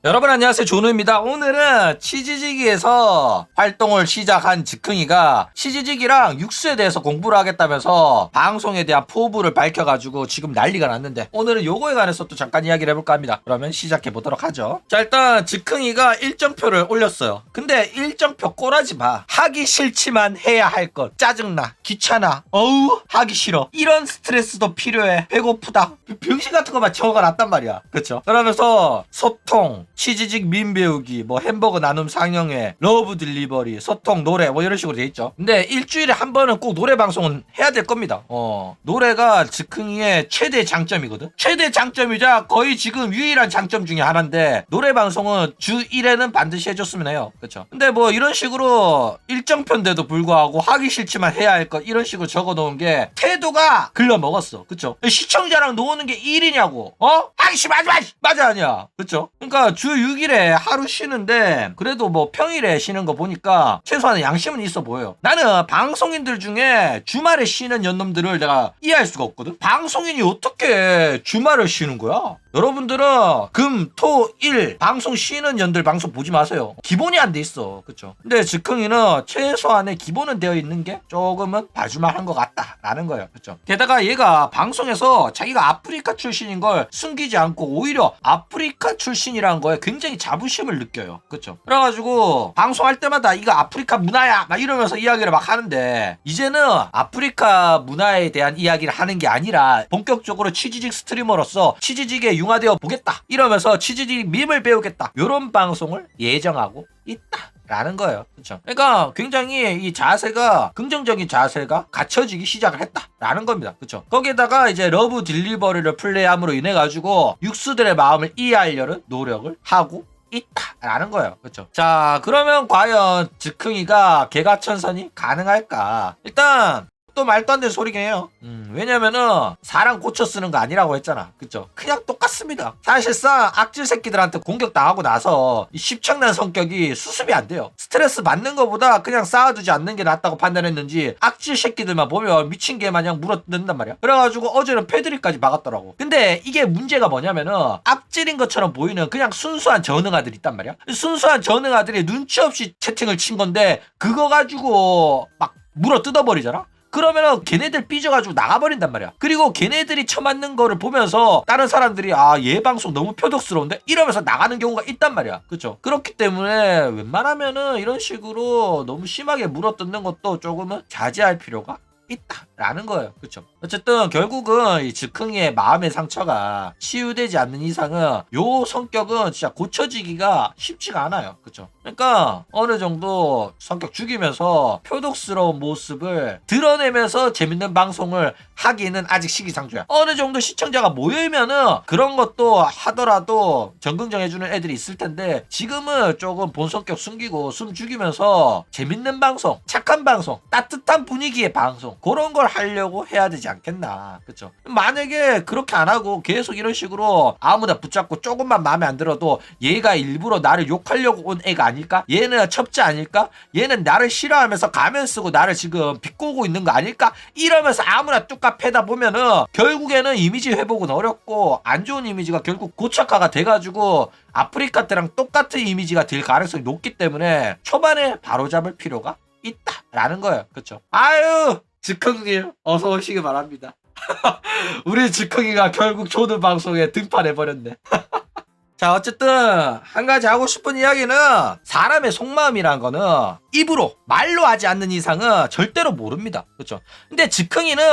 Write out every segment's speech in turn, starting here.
여러분 안녕하세요, 조누입니다. 오늘은 치지직에서 활동을 시작한 즉흥이가 치지직이랑 육수에 대해서 공부를 하겠다면서 방송에 대한 포부를 밝혀가지고 지금 난리가 났는데, 오늘은 요거에 관해서 또 잠깐 이야기를 해볼까 합니다. 그러면 시작해 보도록 하죠. 자, 일단 즉흥이가 일정표를 올렸어요. 근데 일정표 꼬라지 마. 하기 싫지만 해야 할 것. 짜증나, 귀찮아, 어우 하기 싫어, 이런 스트레스도 필요해, 배고프다, 병신 같은 거만 적어놨단 말이야. 그쵸? 그러면서 소통, 치지직 밈 배우기, 뭐 햄버거 나눔 상영회, 러브 딜리버리, 소통, 노래, 뭐 이런 식으로 돼 있죠. 근데 일주일에 한 번은 꼭 노래 방송은 해야 될 겁니다. 노래가 즉흥이의 최대 장점이거든. 최대 장점이자 거의 지금 유일한 장점 중에 하나인데, 노래 방송은 주 1회는 반드시 해줬으면 해요. 그쵸? 근데 뭐 이런 식으로 일정표인데도 불구하고 하기 싫지만 해야 할 것, 이런 식으로 적어 놓은 게 태도가 글러먹었어. 그쵸? 시청자랑 노는 게 일이냐고. 하기 싫어, 맞아 아니야. 그쵸? 그러니까 주 6일에 하루 쉬는데 그래도 뭐 평일에 쉬는 거 보니까 최소한 양심은 있어 보여요. 나는 방송인들 중에 주말에 쉬는 연놈들을 내가 이해할 수가 없거든. 방송인이 어떻게 주말을 쉬는 거야? 여러분들은 금, 토, 일 방송 쉬는 연들 방송 보지 마세요. 기본이 안 돼 있어. 그쵸? 근데 즉흥이는 최소한의 기본은 되어 있는 게 조금은 봐줄만한 것 같다라는 거예요. 그쵸? 게다가 얘가 방송에서 자기가 아프리카 출신인 걸 숨기지 않고 오히려 아프리카 출신이라는 거에 굉장히 자부심을 느껴요. 그쵸? 그래가지고 방송할 때마다 이거 아프리카 문화야 막 이러면서 이야기를 막 하는데, 이제는 아프리카 문화에 대한 이야기를 하는 게 아니라 본격적으로 치지직 스트리머로서 치지직에 융화되어 보겠다 이러면서 치지직 밈을 배우겠다, 요런 방송을 예정하고 있다 라는 거예요. 그렇죠? 그러니까 굉장히 이 자세가, 긍정적인 자세가 갖춰지기 시작을 했다 라는 겁니다. 그렇죠? 거기에다가 이제 러브 딜리버리를 플레이함으로 인해 가지고 육수들의 마음을 이해하려는 노력을 하고 있다라는 거예요. 그렇죠? 자, 그러면 과연 즉흥이가 개가천선이 가능할까? 일단 또 말도 안 되는 소리긴 해요. 왜냐면은 사람 고쳐 쓰는 거 아니라고 했잖아. 그쵸? 그냥 똑같습니다. 사실상 악질 새끼들한테 공격당하고 나서 이 십창난 성격이 수습이 안 돼요. 스트레스 받는 거보다 그냥 쌓아두지 않는 게 낫다고 판단했는지 악질 새끼들만 보면 미친 개 마냥 물어뜯는단 말이야. 그래가지고 어제는 패드립까지 박았더라고. 근데 이게 문제가 뭐냐면은 악질인 것처럼 보이는 그냥 순수한 전응아들이 있단 말이야. 순수한 전응아들이 눈치 없이 채팅을 친 건데 그거 가지고 막 물어 뜯어버리잖아. 그러면은 걔네들 삐져가지고 나가버린단 말이야. 그리고 걔네들이 처맞는 거를 보면서 다른 사람들이 얘 방송 너무 표독스러운데 이러면서 나가는 경우가 있단 말이야. 그쵸? 그렇기 때문에 웬만하면은 이런 식으로 너무 심하게 물어뜯는 것도 조금은 자제할 필요가 있다라는 거예요. 그쵸? 어쨌든 결국은 이 즉흥이의 마음의 상처가 치유되지 않는 이상은 요 성격은 진짜 고쳐지기가 쉽지가 않아요. 그쵸? 그러니까 어느 정도 성격 죽이면서 표독스러운 모습을 드러내면서 재밌는 방송을 하기는 아직 시기상조야. 어느 정도 시청자가 모이면은 그런 것도 하더라도 정긍정해주는 애들이 있을 텐데, 지금은 조금 본 성격 숨기고 숨 죽이면서 재밌는 방송, 착한 방송, 따뜻한 분위기의 방송, 그런 걸 하려고 해야 되지 않겠나. 그쵸? 만약에 그렇게 안 하고 계속 이런 식으로 아무나 붙잡고 조금만 마음에 안 들어도 얘가 일부러 나를 욕하려고 온 애가 아닐까? 얘는 첩자 아닐까? 얘는 나를 싫어하면서 가면 쓰고 나를 지금 비꼬고 있는 거 아닐까? 이러면서 아무나 뚝까 패다 보면은 결국에는 이미지 회복은 어렵고 안 좋은 이미지가 결국 고착화가 돼가지고 아프리카 때랑 똑같은 이미지가 될 가능성이 높기 때문에 초반에 바로잡을 필요가 있다라는 거예요. 그쵸? 아유, 즉흥님 어서 오시기 바랍니다. 우리 즉흥이가 결국 조드 방송에 등판해버렸네. 자, 어쨌든 한 가지 하고 싶은 이야기는, 사람의 속마음이란 거는 입으로 말로 하지 않는 이상은 절대로 모릅니다. 그렇죠? 근데 즉흥이는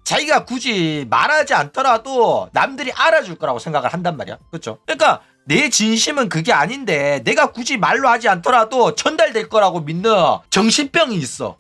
자기가 굳이 말하지 않더라도 남들이 알아줄 거라고 생각을 한단 말이야. 그렇죠? 그러니까 내 진심은 그게 아닌데 내가 굳이 말로 하지 않더라도 전달될 거라고 믿는 정신병이 있어.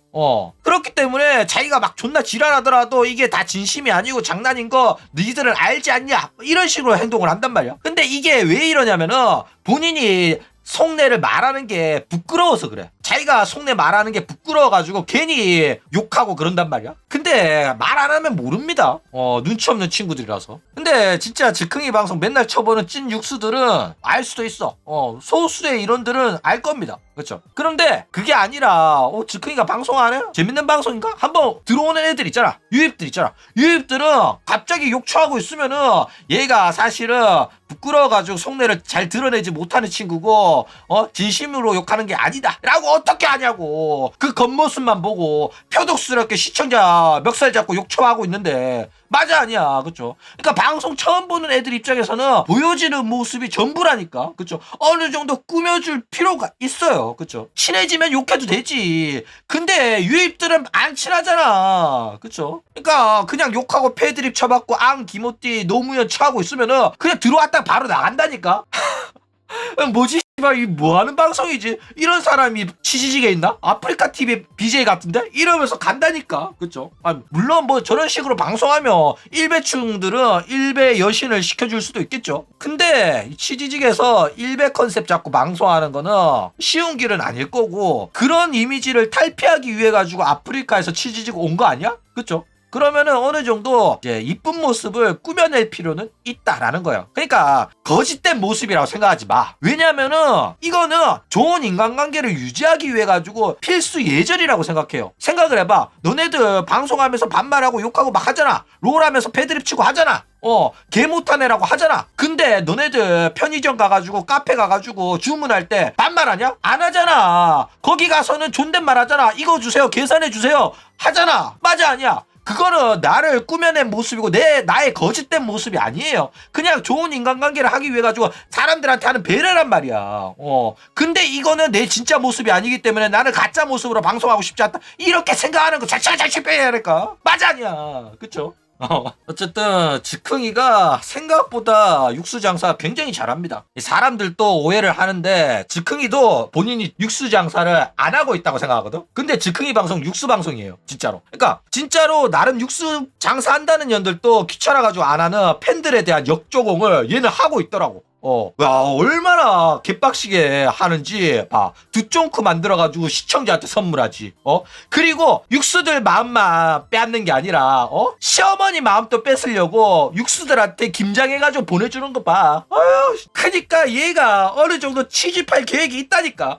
그렇기 때문에 자기가 막 존나 지랄하더라도 이게 다 진심이 아니고 장난인 거 너희들은 알지 않냐, 이런 식으로 행동을 한단 말이야. 근데 이게 왜 이러냐면은 본인이 속내를 말하는 게 부끄러워서 그래. 자기가 속내 말하는 게 부끄러워가지고 괜히 욕하고 그런단 말이야. 근데 말 안 하면 모릅니다. 눈치 없는 친구들이라서. 근데 진짜 즉흥이 방송 맨날 쳐보는 찐 육수들은 알 수도 있어. 소수의 이론들은 알 겁니다. 그렇죠. 그런데 그게 아니라 즉흥이가 방송 안 해요? 재밌는 방송인가? 한번 들어오는 애들 있잖아. 유입들 있잖아. 유입들은 갑자기 욕처하고 있으면은 얘가 사실은 부끄러워가지고 속내를 잘 드러내지 못하는 친구고 진심으로 욕하는 게 아니다 라고 어떻게 하냐고. 그 겉모습만 보고 표독스럽게 시청자 멱살 잡고 욕처하고 있는데 맞아 아니야. 그쵸? 그러니까 방송 처음 보는 애들 입장에서는 보여지는 모습이 전부라니까. 그쵸? 어느 정도 꾸며줄 필요가 있어요. 그쵸? 친해지면 욕해도 되지. 근데 유입들은 안 친하잖아. 그쵸? 그러니까 그냥 욕하고 패드립 쳐받고 앙 기모띠 노무현 처하고 있으면은 그냥 들어왔다 바로 나간다니까. 뭐지? 이 뭐하는 방송이지? 이런 사람이 치지직에 있나? 아프리카 TV BJ 같은데? 이러면서 간다니까. 그쵸? 물론 뭐 저런 식으로 방송하면 일배충들은 일배 여신을 시켜줄 수도 있겠죠. 근데 이 치지직에서 일배 컨셉 잡고 방송하는 거는 쉬운 길은 아닐 거고, 그런 이미지를 탈피하기 위해 가지고 아프리카에서 치지직 온 거 아니야? 그쵸? 그러면은 어느 정도 이제 이쁜 모습을 꾸며낼 필요는 있다라는 거예요. 그러니까 거짓된 모습이라고 생각하지 마. 왜냐면은 이거는 좋은 인간관계를 유지하기 위해 가지고 필수 예절이라고 생각해요. 생각을 해봐. 너네들 방송하면서 반말하고 욕하고 막 하잖아. 롤하면서 패드립 치고 하잖아. 개 못한 애라고 하잖아. 근데 너네들 편의점 가가지고 카페 가가지고 주문할 때 반말하냐? 안 하잖아. 거기 가서는 존댓말 하잖아. 이거 주세요, 계산해 주세요 하잖아. 맞아 아니야? 그거는 나를 꾸며낸 모습이고 나의 거짓된 모습이 아니에요. 그냥 좋은 인간관계를 하기 위해 가지고 사람들한테 하는 배려란 말이야. 근데 이거는 내 진짜 모습이 아니기 때문에 나는 가짜 모습으로 방송하고 싶지 않다. 이렇게 생각하는 거 자체가 잘 실패해야 할까? 맞아 아니야. 그쵸? 어쨌든 즉흥이가 생각보다 육수 장사 굉장히 잘합니다. 사람들도 오해를 하는데 즉흥이도 본인이 육수 장사를 안 하고 있다고 생각하거든. 근데 즉흥이 방송 육수 방송이에요. 진짜로. 그러니까 진짜로 나름 육수 장사한다는 년들도 귀찮아가지고 안 하는 팬들에 대한 역조공을 얘는 하고 있더라고. 야, 얼마나 개빡시게 하는지 봐. 두쫑크 만들어가지고 시청자한테 선물하지. 그리고 육수들 마음만 빼앗는 게 아니라 시어머니 마음도 뺏으려고 육수들한테 김장해가지고 보내주는 거 봐. 그니까 얘가 어느 정도 취집할 계획이 있다니까.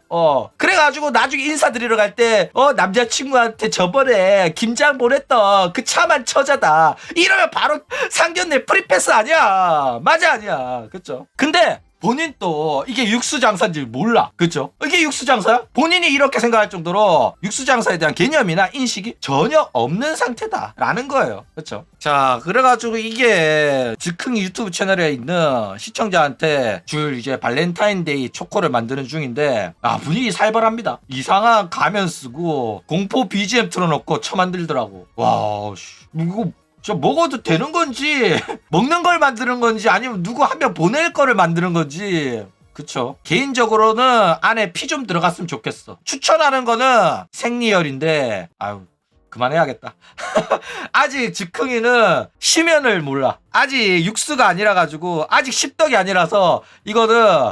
그래가지고 나중에 인사드리러 갈 때 남자친구한테 저번에 김장 보냈던 그 참한 처자다 이러면 바로 상견례 프리패스 아니야. 맞아 아니야. 그쵸? 근데 본인 또 이게 육수 장사인지 몰라. 그쵸? 이게 육수 장사야? 본인이 이렇게 생각할 정도로 육수 장사에 대한 개념이나 인식이 전혀 없는 상태다 라는 거예요. 그쵸? 자, 그래가지고 이게 즉흥이 유튜브 채널에 있는 시청자한테 줄 이제 발렌타인데이 초코를 만드는 중인데 분위기 살벌합니다. 이상한 가면 쓰고 공포 BGM 틀어놓고 쳐만들더라고. 와, 이거 저 먹어도 되는 건지 먹는 걸 만드는 건지 아니면 누구 한 명 보낼 거를 만드는 건지. 그쵸? 개인적으로는 안에 피 좀 들어갔으면 좋겠어. 추천하는 거는 생리혈인데 그만해야겠다. 아직 즉흥이는 심연을 몰라. 아직 육수가 아니라 가지고 아직 십덕이 아니라서 이거는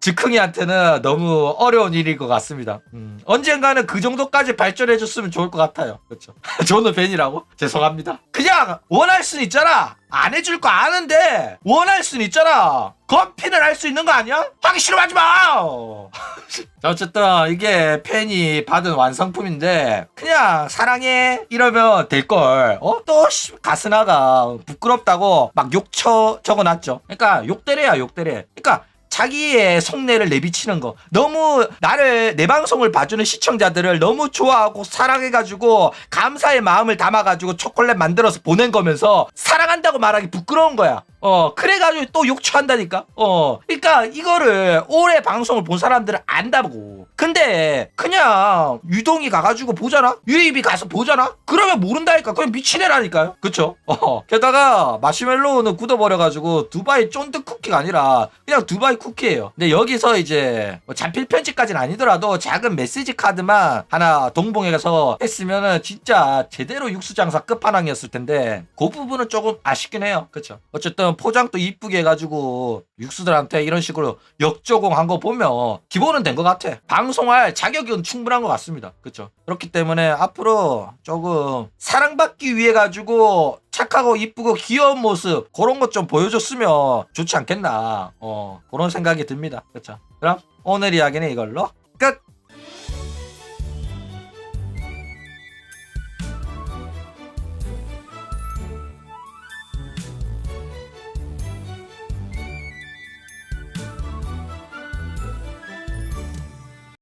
즉흥이한테는 너무 어려운 일일 것 같습니다. 언젠가는 그 정도까지 발전해줬으면 좋을 것 같아요. 그렇죠? 저는 팬이라고? 죄송합니다. 그냥 원할 수는 있잖아. 안 해줄 거 아는데 원할 수는 있잖아. 건피는 할 수 있는 거 아니야? 하기 싫으면 하지 마. 자, 어쨌든 이게 팬이 받은 완성품인데 그냥 사랑해 이러면 될걸. 또 가스나가 부끄럽다고 막 욕 적어놨죠. 그러니까 욕대래야 욕대래. 그러니까 자기의 속내를 내비치는 거. 너무 내 방송을 봐주는 시청자들을 너무 좋아하고 사랑해가지고 감사의 마음을 담아가지고 초콜릿 만들어서 보낸 거면서 사랑한다고 말하기 부끄러운 거야. 그래가지고 또 욕처한다니까. 그러니까 이거를 오래 방송을 본 사람들은 안다고. 근데 그냥 유동이 가가지고 보잖아. 유입이 가서 보잖아. 그러면 모른다니까. 그냥 미친 애라니까요. 그쵸? 게다가 마시멜로우는 굳어버려가지고 두바이 쫀득 쿠키가 아니라 그냥 두바이 쿠키예요. 근데 여기서 이제 뭐 잔필 편지까지는 아니더라도 작은 메시지 카드만 하나 동봉해서 했으면은 진짜 제대로 육수 장사 끝판왕이었을 텐데 그 부분은 조금 아쉽긴 해요. 그쵸? 어쨌든 포장도 이쁘게 해가지고 육수들한테 이런 식으로 역조공한 거 보면 기본은 된 것 같아. 방송할 자격은 충분한 것 같습니다. 그쵸? 그렇기 때문에 앞으로 조금 사랑받기 위해 가지고 착하고 이쁘고 귀여운 모습 그런 것 좀 보여줬으면 좋지 않겠나. 그런 생각이 듭니다. 그렇죠. 그럼 오늘 이야기는 이걸로 끝.